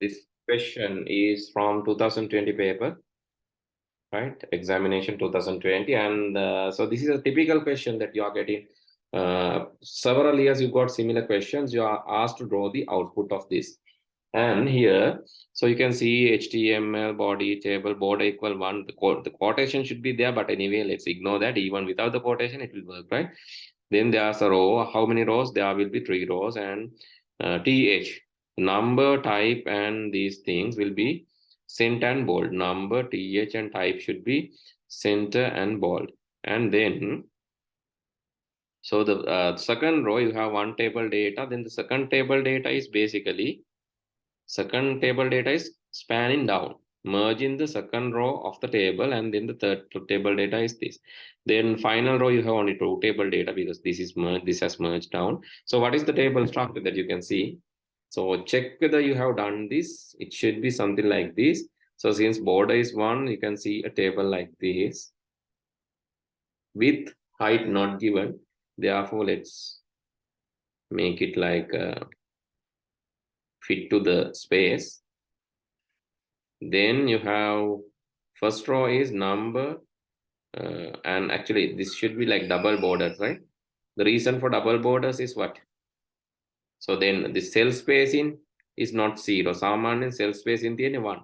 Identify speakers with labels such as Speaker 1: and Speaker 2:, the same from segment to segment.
Speaker 1: This question is from 2020 paper, right? Examination 2020. And so this is a typical question that you are getting. Several years you got similar questions. You are asked to draw the output of this. And here, so you can see HTML, body, table, border equal 1. The quotation should be there, but anyway, let's ignore that. Even without the quotation, it will work, right? Then there's a row. How many rows? There will be 3 rows. And TH, number, type, and these things will be center and bold. Number, TH, and type should be center and bold. And then, so the second row, you have one table data. Then the second table data is basically, second table data is spanning down. Merge in the second row of the table, and then the third table data is this. Then final row, you have only 2 table data because this is merged, this has merged down. So what is the table structure that you can see? So check whether you have done this. It should be something like this. So since border is 1, you can see a table like this. Width, height not given. Therefore, let's make it like fit to the space. Then you have first row is number, and actually this should be like double borders, right? The reason for double borders is what? So then the cell spacing is not 0. Saman cell spacing is 1.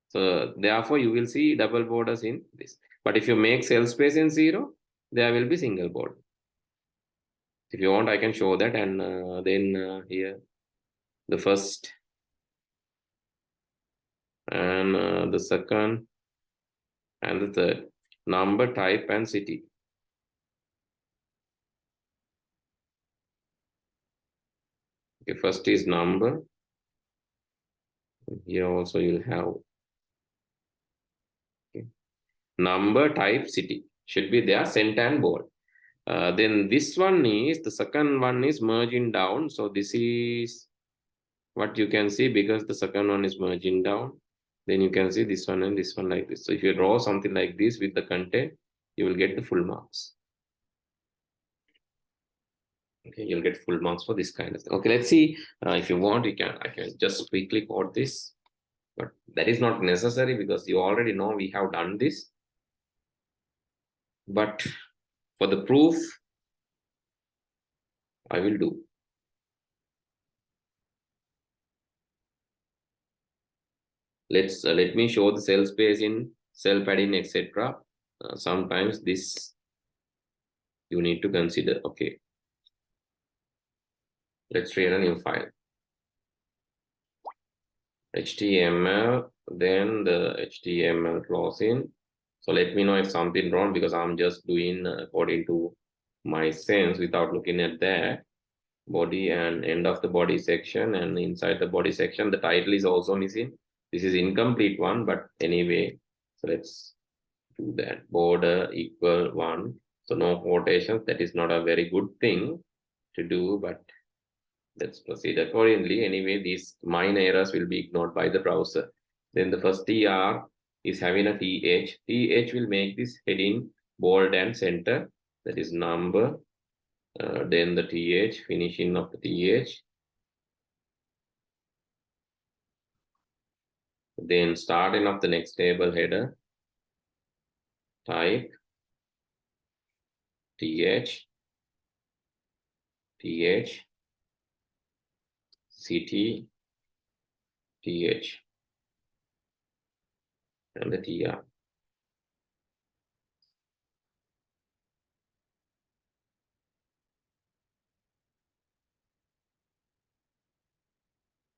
Speaker 1: So therefore you will see double borders in this. But if you make cell spacing 0, there will be single border. If you want, I can show that. And then here the first and the second and the third, number, type, and city. Okay, first is number. Here also you'll have number, type, city should be there, center and bold. Then this one is, the second one is merging down. So this is what you can see because the second one is merging down. Then you can see this one and this one like this. So if you draw something like this with the content, you will get the full marks. Okay, you'll get full marks for this kind of thing. Okay, let's see. If you want, I can just quickly code this, but that is not necessary because you already know we have done this. But for the proof, I will do. Let me show the cell spacing, cell padding, etc. Sometimes this you need to consider. Okay, let's create a new file. HTML, then the HTML closing. So let me know if something wrong because I'm just doing according to my sense without looking at that. Body and end of the body section, and inside the body section the title is also missing. This is incomplete one, but anyway, so let's do that. Border equal 1, so no quotations. That is not a very good thing to do, but let's proceed accordingly. Anyway, these minor errors will be ignored by the browser. Then the first TR is having a TH. TH will make this heading bold and center, that is number. Then the TH, finishing of the TH. Then starting of the next table header, type, TH, TH, city, TH, and the TR.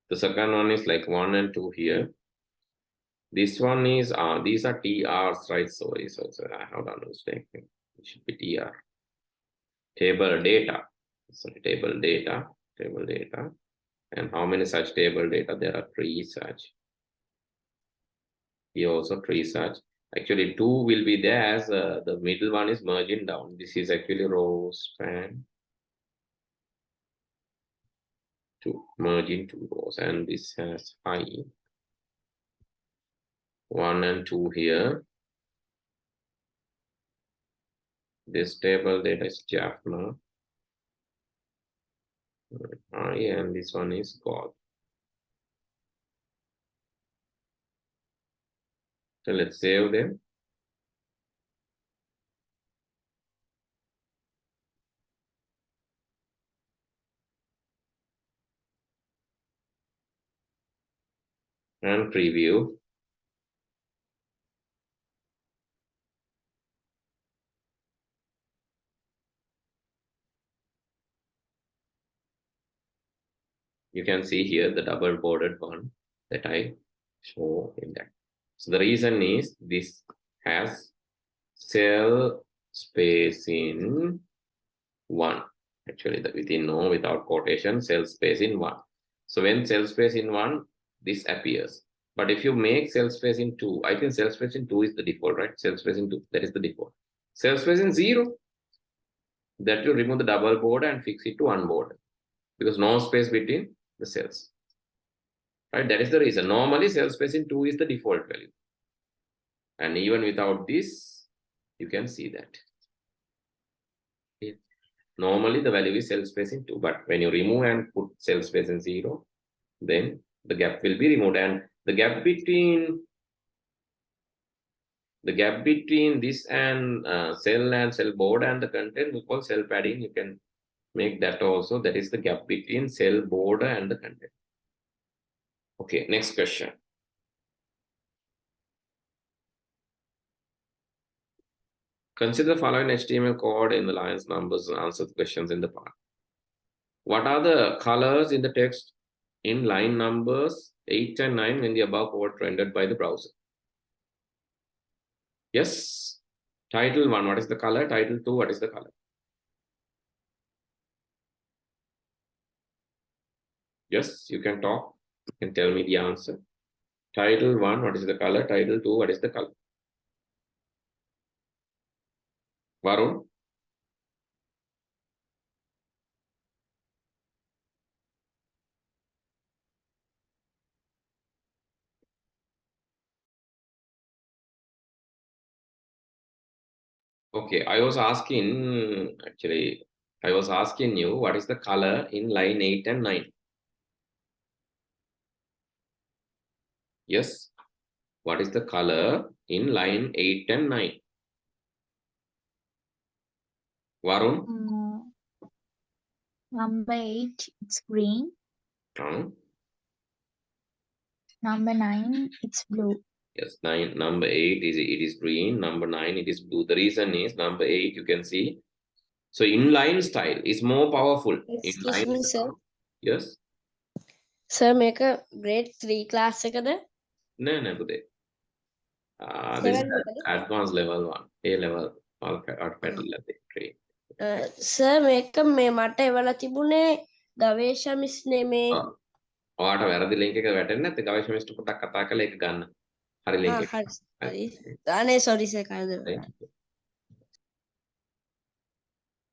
Speaker 1: The second one is like 1 and 2 here. This one is, these are TRs, right? Sorry, so I have done a mistake. It should be TR. Table data. Sorry, table data. And how many such table data? There are 3 such. Here also 3 such. Actually, 2 will be there as the middle one is merging down. This is actually row span. To merge into rows, and this has high 1 and 2 here. This table data is Jaffna, high, and this one is God. So let's save them. And preview. You can see here the double bordered one that I show in that. So the reason is this has cell space in 1. Actually, the within no without quotation, cell space in 1. So when cell space in 1, this appears. But if you make cell space in 2, I think cell space in 2 is the default, right? Cell space in 2, that is the default. Cell space in 0, that will remove the double border and fix it to one border because no space between the cells. Right, that is the reason. Normally, cell space in 2 is the default value. And even without this, you can see that. Okay. Normally, the value is cell space in 2. But when you remove and put cell space in 0, then the gap will be removed. And the gap between this and cell border and the content we call cell padding. You can make that also. That is the gap between cell border and the content. Okay, next question. Consider the following HTML code in the lines, numbers, and answer the questions in the part. What are the colors in the text in line numbers 8 and 9 when the above code rendered by the browser? Yes. Title 1, what is the color? Title 2, what is the color? Yes, you can talk. You can tell me the answer. Title 1, what is the color? Title 2, what is the color? Varun? Okay, I was asking you what is the color in line 8 and 9? Yes. What is the color in line 8 and 9? Varun?
Speaker 2: Number 8, it's green.
Speaker 1: Huh?
Speaker 2: Number 9, it's blue.
Speaker 1: Yes, number 8 is green. Number 9 it is blue. The reason is number 8 you can see. So inline style is more powerful.
Speaker 3: Excuse me, sir.
Speaker 1: Yes.
Speaker 3: Sir, make a grade 3 class එකද?
Speaker 1: No, this is
Speaker 3: 7 එකද?
Speaker 1: advanced level 1. A level trade.
Speaker 3: Sir මේක මේ මට එවලා තිබුණේ ගවේෂ miss නෙමේ.
Speaker 1: ඔයාට වැරදි link එක වැටෙන්නේ නැත්නම් ගවේෂණ මිනිස්ටර් පොඩ්ඩක් කතා කරලා ඒක ගන්න. හරි link එක.
Speaker 3: හරි. අනේ sorry sir කරදර.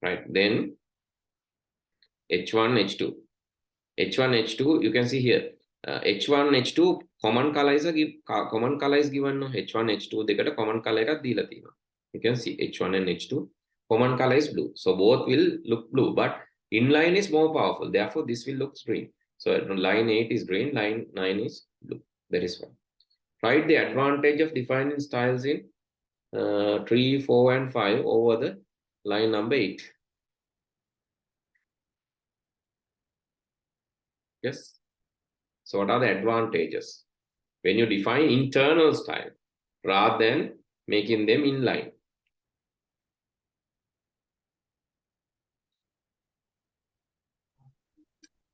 Speaker 1: Right, then H1, H2. H1, H2, you can see here. H1, H2, common color is given. No? H1, H2, දෙකට common color එකක් දීලා තියෙනවා. You can see H1 and H2, common color is blue. So both will look blue, but inline is more powerful. Therefore, this will look green. So line 8 is green, line 9 is blue. That is one. Write the advantage of defining styles in 3, 4, and 5 over the line number 8. Yes. So what are the advantages? When you define internal style rather than making them inline.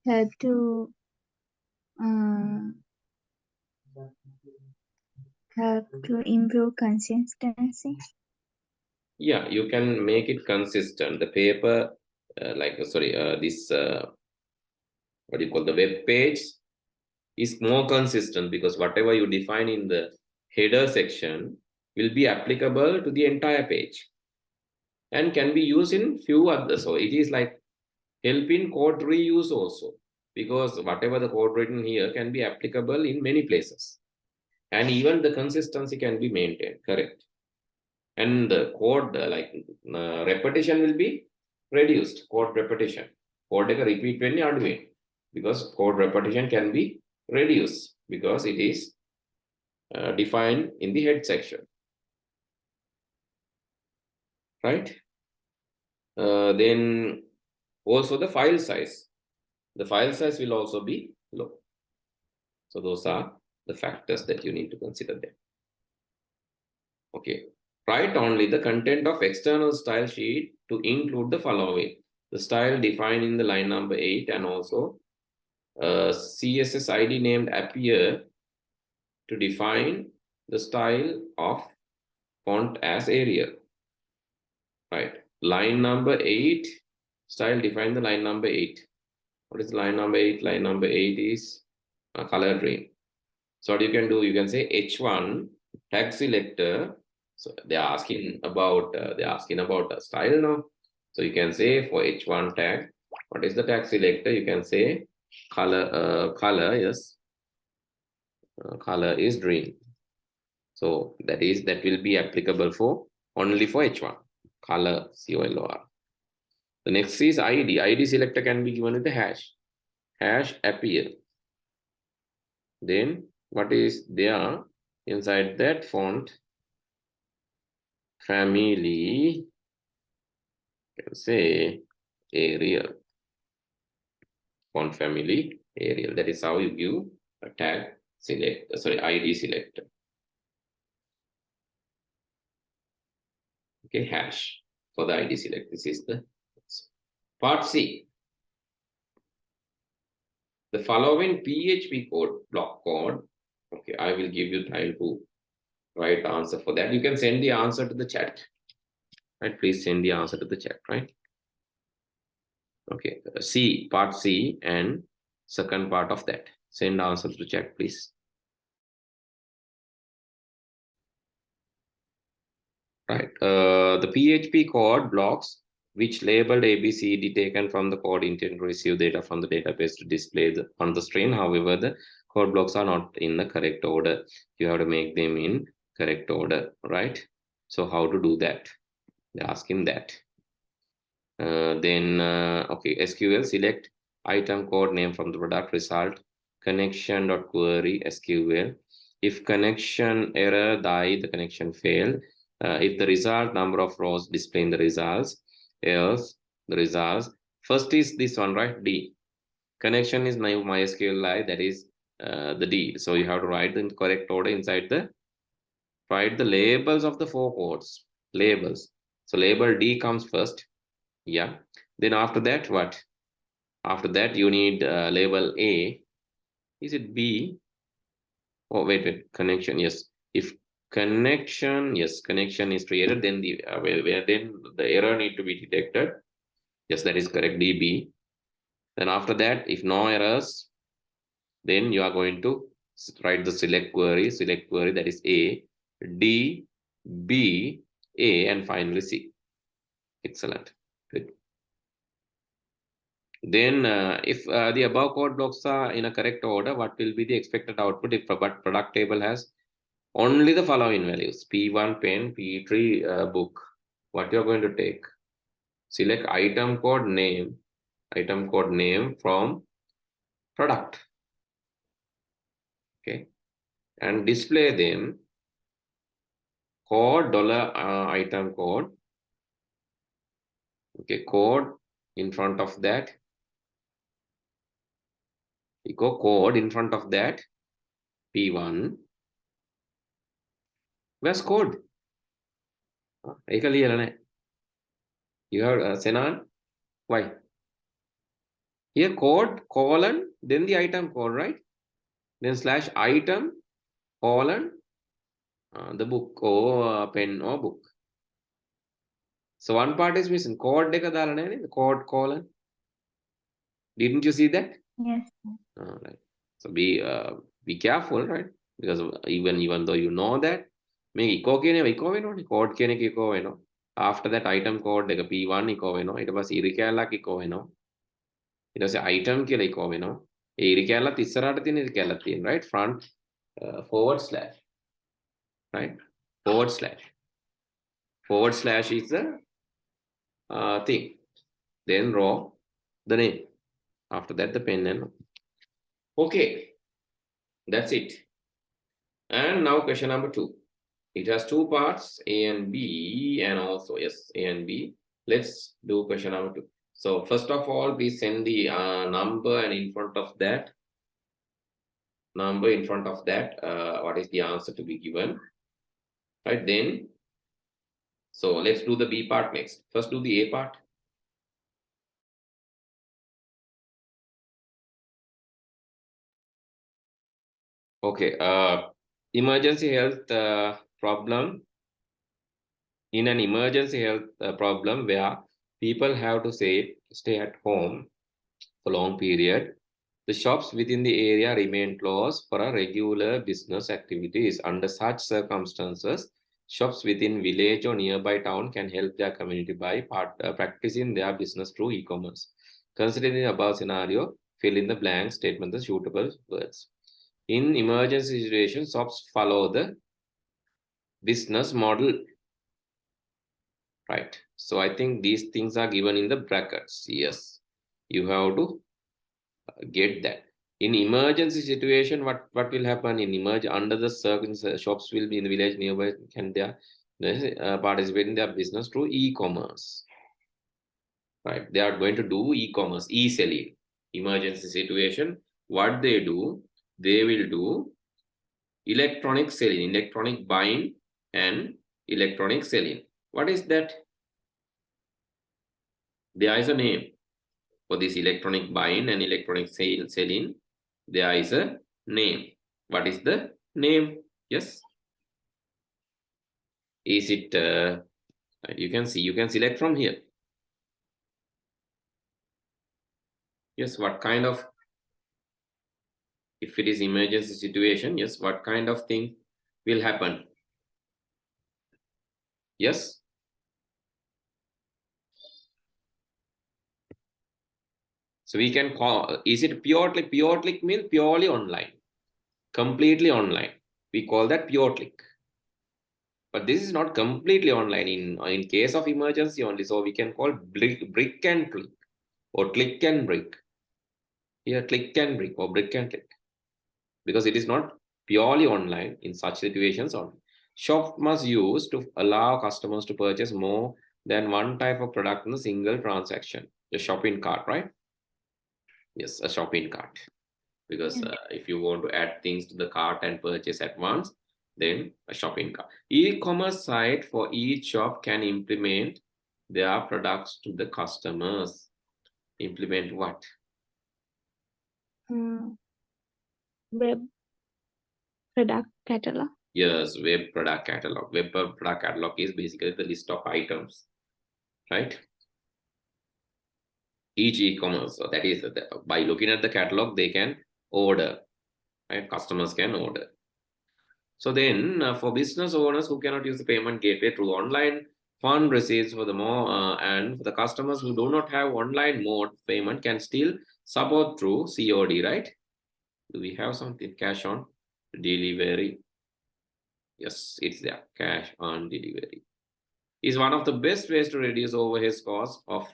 Speaker 2: Help to improve consistency.
Speaker 1: Yeah, you can make it consistent. The paper, this what do you call the web page is more consistent because whatever you define in the header section will be applicable to the entire page and can be used in few others. So it is like helping code reuse also because whatever the code written here can be applicable in many places and even the consistency can be maintained, correct? And the code repetition will be reduced. Code repetition. Code repeat when you because code repetition can be reduced because it is defined in the head section, right? Then also the file size. The file size will also be low. So those are the factors that you need to consider there. Okay. Write only the content of external style sheet to include the following. The style defined in the line number 8 and also CSS ID named appear to define the style of font as Arial. Right. Line number 8, style define the line number 8. What is line number 8? Line number 8 is color green. So what you can do, you can say H1 tag selector. So they're asking about a style now. So you can say for H1 tag, what is the tag selector? You can say color, yes. Color is green. So that will be applicable for only for H1. Color COLOR. The next is ID. ID selector can be given with the hash. Hash appear. Then what is there inside that font? Family, you can say Arial. Font family Arial. That is how you give a tag select, ID selector. Okay, hash for the ID select. This is the part C. The following PHP code, block code. Okay, I will give you time to write answer for that. You can send the answer to the chat. Right, please send the answer to the chat, right? Okay, C, part C and second part of that. Send answer to the chat, please. Right, the PHP code blocks which labeled ABCD taken from the code intent to receive data from the database to display on the screen. However, the code blocks are not in the correct order. You have to make them in correct order, right? So how to do that? They're asking that. Okay, SQL select item code name from the product result connection.query SQL. If connection error die, the connection failed. If the result number of rows displaying the results, else the results. First is this one, right? D. Connection is now MySQL that is the D. So you have to write in the correct order inside write the labels of the 4 codes. Labels. So label D comes first. Yeah. Then after that, what? After that, you need label A. Is it B? Oh, wait. Connection. Yes. If connection, yes, connection is created, then then the error need to be detected. Yes, that is correct. DB. Then after that, if no errors, then you are going to write the select query that is A, D, B, A, and finally C. Excellent. Good. Then if the above code blocks are in a correct order, what will be the expected output if product table has only the following values? P1 pen, P3 book. What you're going to take? Select item code name from product. Okay. And display them code $item code. Okay, code in front of that. Echo code in front of that. P1. Where's code? You have Senan? Why? Here code, colon, then the item code, right? Then slash item, colon, the book or pen or book. So one part is missing. Code the code colon. Didn't you see that?
Speaker 2: Yes.
Speaker 1: Right. So be careful, right? Because even though you know that, may echo code echo. After that item code P1 echo it was irikala echo ඊට පස්සේ item කියලා echo වෙනවා ඒ ඉරි කැලලත් ඉස්සරහට තියෙන ඉරි කැලලත් තියෙන right front forward slash is the thing then row the name after that the pen and okay that's it And now question number 2. It has 2 parts, A and B, and also yes, A and B. Let's do question number 2. So first of all, we send the number, and in front of that what is the answer to be given, right? Then, so let's do the B part next. First do the A part. Okay, emergency health problem. In an emergency health problem where people have to stay at home for long period, the shops within the area remain closed for a regular business activities. Under such circumstances, shops within village or nearby town can help their community by practicing their business through e-commerce. Considering the above scenario, fill in the blank statement the suitable words. In emergency situations, shops follow the business model. Right. So I think these things are given in the brackets. Yes, you have to get that. In emergency situation, what will happen in under the circumstances, shops will be in the village nearby, can they participate in their business through e-commerce. Right. They are going to do e-commerce, e-selling. Emergency situation, what they do, they will do electronic selling, electronic buying and electronic selling. What is that? There is a name for this electronic buying and electronic selling. There is a name. What is the name? Yes. Is it, you can select from here. Yes, what kind of, if it is emergency situation, yes, what kind of thing will happen? Yes. So we can call, is it pure click means purely online, completely online. We call that pure click. But this is not completely online in case of emergency only. So we can call brick and click or click and brick. Here, click and brick or brick and click. Because it is not purely online in such situations only. Shop must use to allow customers to purchase more than one type of product in a single transaction. The shopping cart, right? Yes, a shopping cart. Because if you want to add things to the cart and purchase at once, then a shopping cart. E-commerce site for each shop can implement their products to the customers. Implement what?
Speaker 2: Web product catalog.
Speaker 1: Yes, web product catalog. Web product catalog is basically the list of items, right? Each e-commerce, so that is by looking at the catalog, they can order, right? Customers can order. So then for business owners who cannot use the payment gateway through online, fund receipts for the more and for the customers who do not have online mode payment can still support through COD, right? Do we have something cash on delivery? Yes, it's there. Cash on delivery is one of the best ways to reduce overhead costs of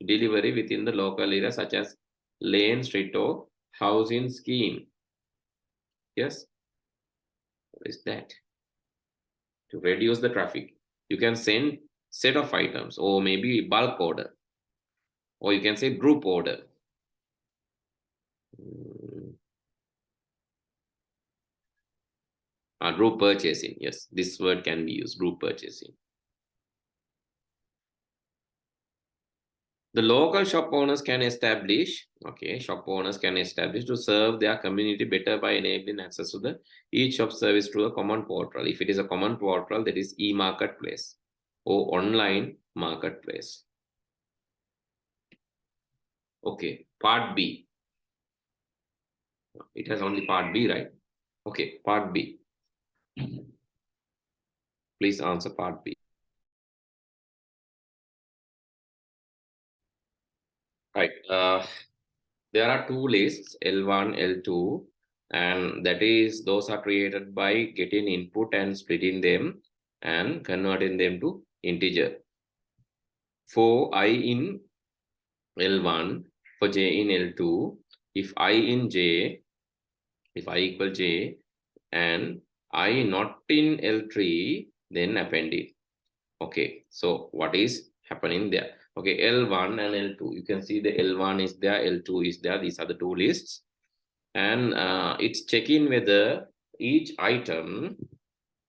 Speaker 1: delivery within the local area, such as lane, street, or housing scheme. Yes, what is that? To reduce the traffic, you can send set of items or maybe bulk order, or you can say group order. Group purchasing. Yes, this word can be used, group purchasing. The local shop owners can establish, shop owners can establish to serve their community better by enabling access to the each shop service through a common portal. If it is a common portal, that is e-marketplace or online marketplace. Okay, part B. It has only part B, right? Okay, part B. Please answer part B. Right. There are two lists, L1, L2, and that is those are created by getting input and splitting them and converting them to integer. For I in L1, for J in L2, if I in J, if I equal J, and I not in L3, then append it. Okay, so what is happening there? Okay, L1 and L2. You can see the L1 is there, L2 is there. These are the two lists. And it's checking whether each item,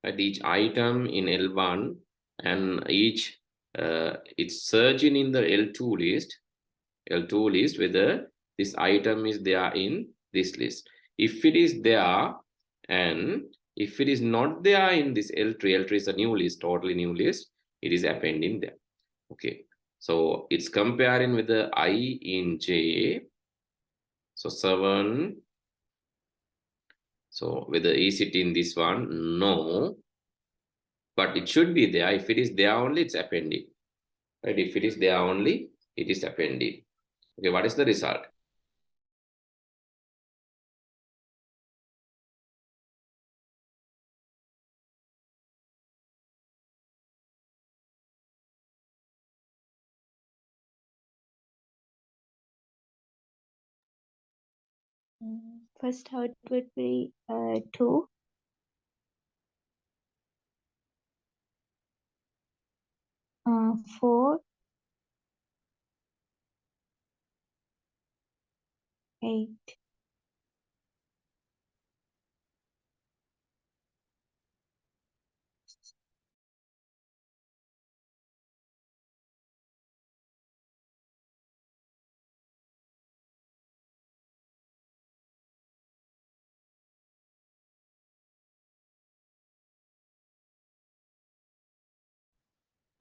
Speaker 1: at each item in L1 and each, it's searching in the L2 list, whether this item is there in this list. If it is there, and if it is not there in this L3 is a new list, totally new list, it is appending there. Okay, so it's comparing with the I in J. So 7. So whether is it in this one? No, but it should be there. If it is there only, it's appending. Right? If it is there only, it is appending. Okay, what is the result?
Speaker 2: First out would be 2. Uh, 4. 8.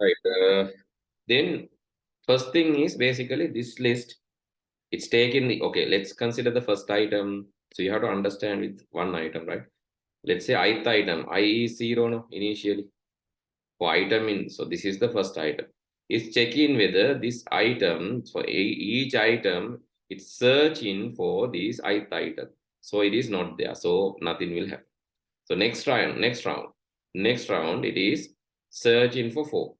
Speaker 1: Right. Then first thing is basically this list. It's taken the, okay, let's consider the first item. So you have to understand with one item, right? Let's say ith item, I is 0 no, initially. For item in, so this is the first item. It's checking whether this item, for each item, it's searching for this ith item. So it is not there, so nothing will happen. So next round, it is searching for 4.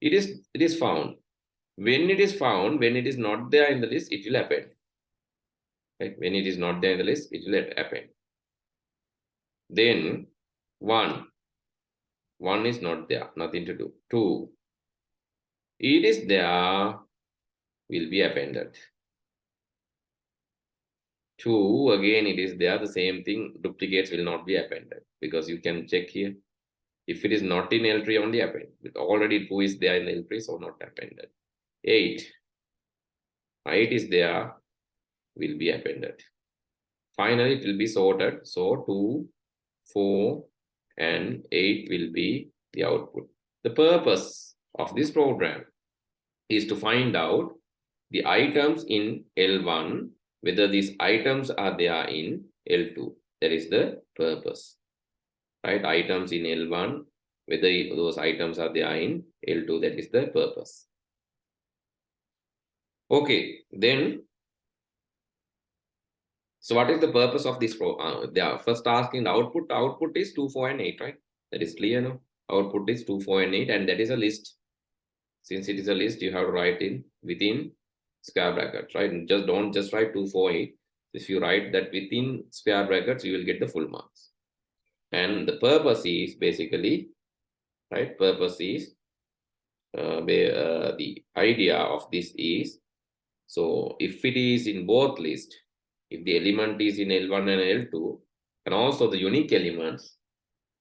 Speaker 1: It is found. When it is found, when it is not there in the list, it will append. Right? When it is not there in the list, it will append. Then 1 is not there, nothing to do. 2, it is there, will be appended. 2, again it is there, the same thing, duplicates will not be appended, because you can check here. If it is not in L3, only append. But already 2 is there in L3, so not appended. 8 is there, will be appended. Finally, it will be sorted. So 2, 4, and 8 will be the output. The purpose of this program is to find out the items in L1, whether these items are there in L2. That is the purpose. Right? Items in L1, whether those items are there in L2, that is the purpose. Okay, then, so what is the purpose of this program? They are first asking the output. The output is 2, 4, and 8, right? That is clear now. Output is 2, 4, and 8, and that is a list. Since it is a list, you have to write in within square brackets, right? And don't just write 2, 4, 8. If you write that within square brackets, you will get the full marks. And the purpose is basically, right? Purpose is the idea of this is, so if it is in both lists, if the element is in L1 and L2, and also the unique elements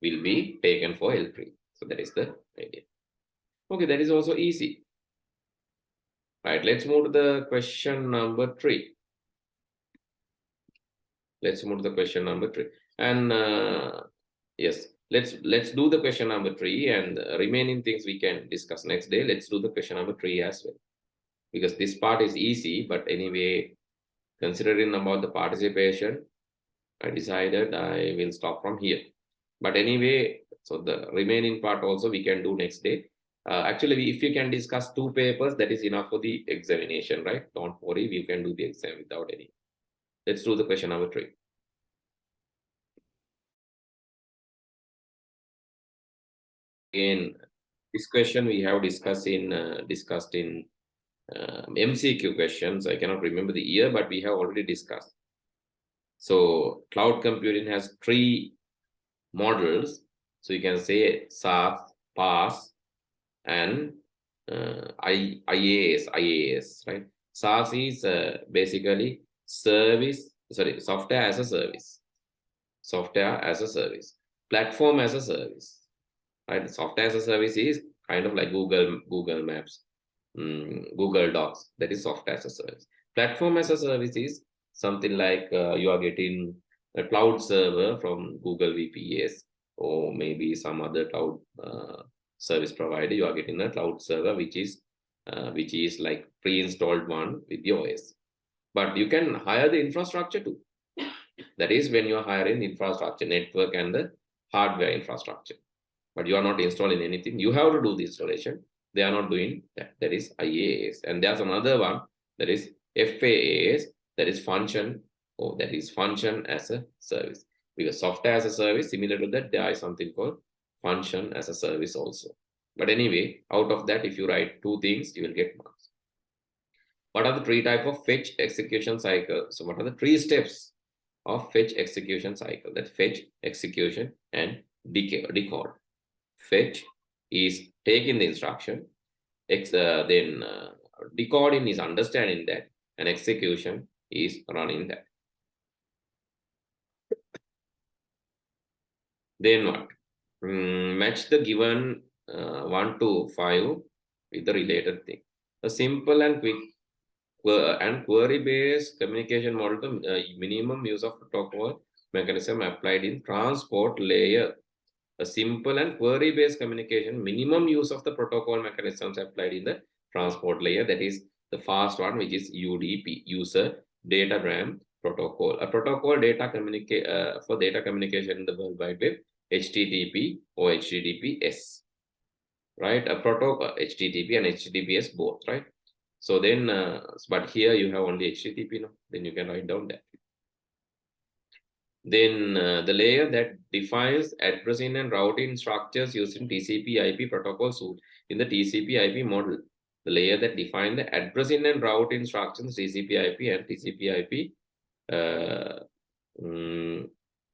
Speaker 1: will be taken for L3. So that is the idea. Okay, that is also easy. Right, let's move to the question number 3. Let's move to the question number 3. And yes, let's do the question number 3, and the remaining things we can discuss next day. Let's do the question number 3 as well, because this part is easy. But anyway, considering about the participation, I decided I will stop from here. But anyway, so the remaining part also we can do next day. Actually, if you can discuss 2 papers, that is enough for the examination, right? Don't worry, we can do the exam without any. Let's do the question number 3. Again, this question we have discussed in MCQ questions. I cannot remember the year, but we have already discussed. So cloud computing has 3 models. So you can say SaaS, PaaS, and IaaS, right? SaaS is basically software as a service, platform as a service, right? Software as a service is kind of like Google Maps, Google Docs. That is software as a service. Platform as a service is something like you are getting a cloud server from Google VPS, or maybe some other cloud service provider. You are getting a cloud server which is like pre-installed one with the OS. But you can hire the infrastructure too. That is when you are hiring infrastructure, network, and the hardware infrastructure. But you are not installing anything. You have to do the installation. They are not doing that. That is IaaS. And there's another one that is FaaS, that is function as a service. Because software as a service, similar to that, there is something called function as a service also. But anyway, out of that, if you write two things, you will get marks. What are the three types of fetch execution cycle? So what are the three steps of fetch execution cycle? That fetch, execution, and decode. Fetch is taking the instruction, then decoding is understanding that, and execution is running that. Then what? Match the given 1 to 5 with the related thing. A simple and quick and query-based communication model, the minimum use of protocol mechanism applied in transport layer. A simple and query-based communication, minimum use of the protocol mechanisms applied in the transport layer. That is the first one, which is UDP, User Datagram Protocol. A protocol for data communication in the World Wide Web, HTTP or HTTPS, right? A protocol, HTTP and HTTPS both, right? So then, but here you have only HTTP, no? Then you can write down that. Then the layer that defines addressing and routing structures using TCP/IP protocol suite in the TCP/IP model. The layer that defines the addressing and routing structures, TCP/IP and TCP/IP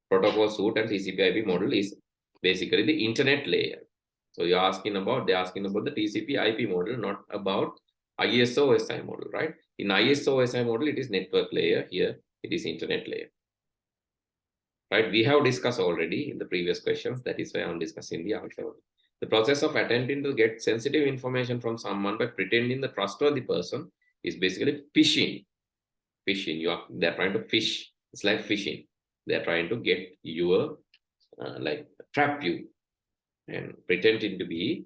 Speaker 1: protocol suite and TCP/IP model is basically the internet layer. So they're asking about the TCP/IP model, not about ISO/OSI model, right? In ISO/OSI model, it is network layer. Here, it is internet layer. Right, we have discussed already in the previous questions. That is why I'm discussing the answer. The process of attempting to get sensitive information from someone by pretending the trustworthy person is basically phishing. They're trying to fish. It's like fishing. They're trying to get your like trap you and pretending to be.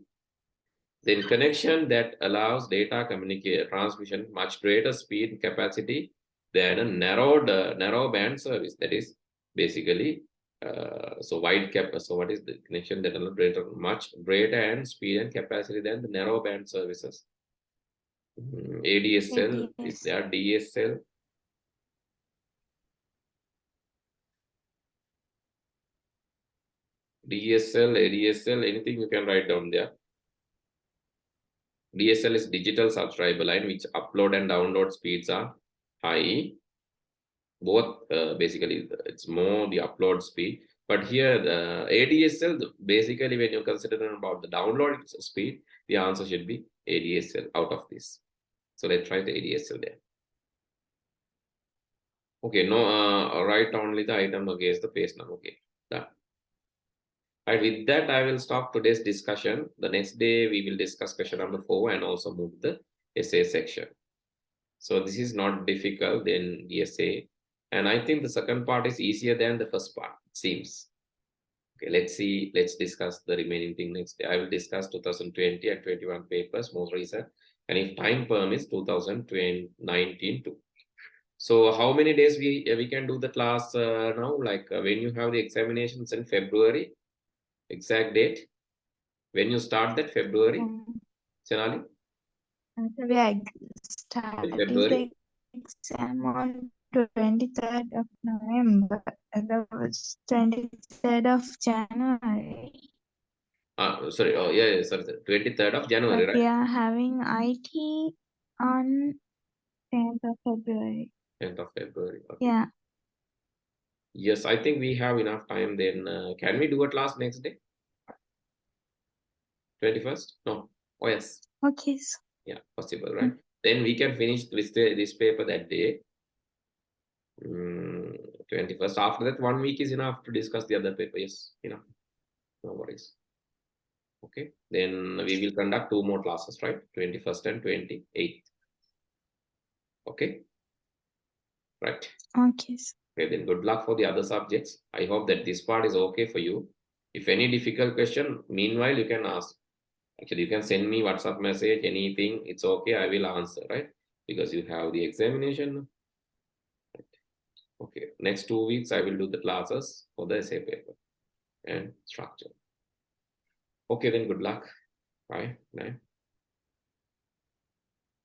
Speaker 1: Then connection that allows data transmission much greater speed and capacity than a narrow band service. That is basically so what is the connection that allows much greater and speed and capacity than the narrow band services? ADSL, is there DSL? DSL, ADSL, anything you can write down there. DSL is digital subscriber line, which upload and download speeds are high. Both basically it's more the upload speed, but here the ADSL, basically when you consider about the download speed, the answer should be ADSL out of this. So let's try the ADSL there. Okay, no, write only the item against the page number. Okay, done. Right, with that I will stop today's discussion. The next day we will discuss question number 4 and also move to the essay section. So this is not difficult than the essay. And I think the second part is easier than the first part, it seems. Okay, let's see. Let's discuss the remaining thing next day. I will discuss 2020 and 21 papers, most recent. And if time permits, 2019 too. So how many days we can do the class now? Like when you have the examinations in February, exact date? When you start that February, Senali?
Speaker 2: We started
Speaker 1: February.
Speaker 2: the exam on 23rd of November. That was 23rd of January.
Speaker 1: Sorry. Oh, yeah, sorry. 23rd of January,
Speaker 2: But
Speaker 1: right?
Speaker 2: we are having IT on 10th of February.
Speaker 1: 10th of February. Okay.
Speaker 2: Yeah.
Speaker 1: Yes, I think we have enough time. Then can we do a class next day? 21st? No. Oh yes.
Speaker 2: Okay, sir.
Speaker 1: Yeah, possible, right? Then we can finish this paper that day. 21st. After that, 1 week is enough to discuss the other paper. Yes, enough. No worries. Okay. Then we will conduct 2 more classes, right? 21st and 28th. Okay. Right.
Speaker 2: Okay, sir.
Speaker 1: Okay, then good luck for the other subjects. I hope that this part is okay for you. If any difficult question, meanwhile, you can ask. Actually, you can send me WhatsApp message, anything. It's okay. I will answer, right? Because you have the examination. Okay, next 2 weeks, I will do the classes for the essay paper and structure. Okay, then good luck. Bye. Bye.